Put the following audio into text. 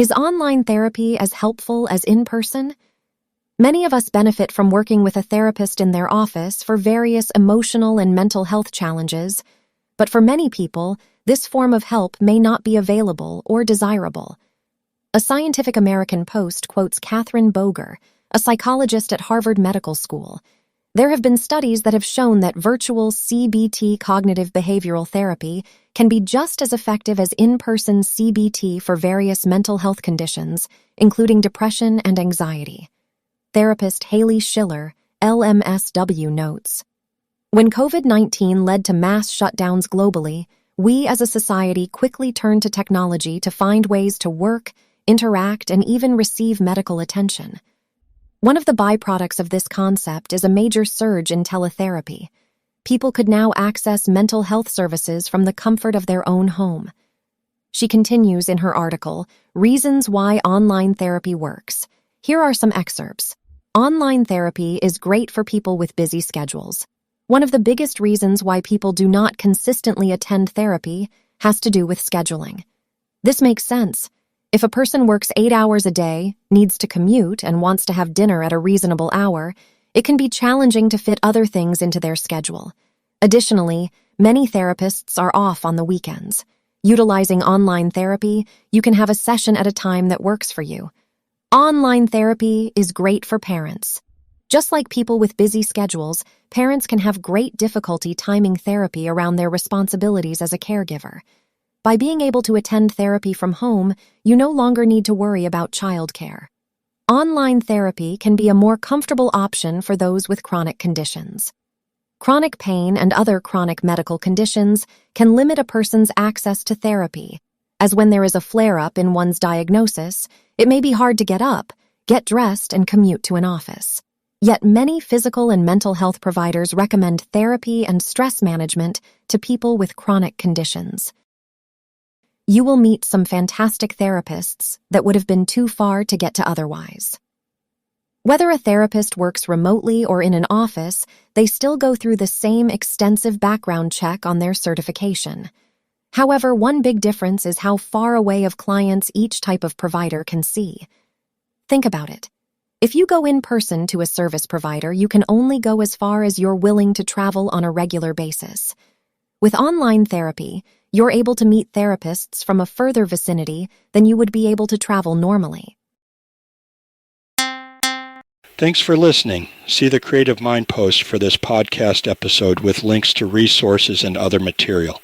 Is online therapy as helpful as in-person? Many of us benefit from working with a therapist in their office for various emotional and mental health challenges, but for many people, this form of help may not be available or desirable. A Scientific American Post quotes Catherine Boger, a psychologist at Harvard Medical School. There have been studies that have shown that virtual CBT cognitive behavioral therapy can be just as effective as in-person CBT for various mental health conditions, including depression and anxiety. Therapist Hayley Schiller, LMSW, notes, "When COVID-19 led to mass shutdowns globally, we as a society quickly turned to technology to find ways to work, interact, and even receive medical attention. One of the byproducts of this concept is a major surge in teletherapy. People could now access mental health services from the comfort of their own home." She continues in her article, "Reasons Why Online Therapy Works." Here are some excerpts. Online therapy is great for people with busy schedules. One of the biggest reasons why people do not consistently attend therapy has to do with scheduling. This makes sense. If a person works 8 hours a day, needs to commute, and wants to have dinner at a reasonable hour, it can be challenging to fit other things into their schedule. Additionally, many therapists are off on the weekends. Utilizing online therapy, you can have a session at a time that works for you. Online therapy is great for parents. Just like people with busy schedules, parents can have great difficulty timing therapy around their responsibilities as a caregiver. By being able to attend therapy from home, you no longer need to worry about childcare. Online therapy can be a more comfortable option for those with chronic conditions. Chronic pain and other chronic medical conditions can limit a person's access to therapy, as when there is a flare-up in one's diagnosis, it may be hard to get up, get dressed, and commute to an office. Yet many physical and mental health providers recommend therapy and stress management to people with chronic conditions. You will meet some fantastic therapists that would have been too far to get to otherwise. Whether a therapist works remotely or in an office, they still go through the same extensive background check on their certification. However, one big difference is how far away of clients each type of provider can see. Think about it. If you go in person to a service provider, you can only go as far as you're willing to travel on a regular basis. With online therapy, you're able to meet therapists from a further vicinity than you would be able to travel normally. Thanks for listening. See the Creative Mind post for this podcast episode with links to resources and other material.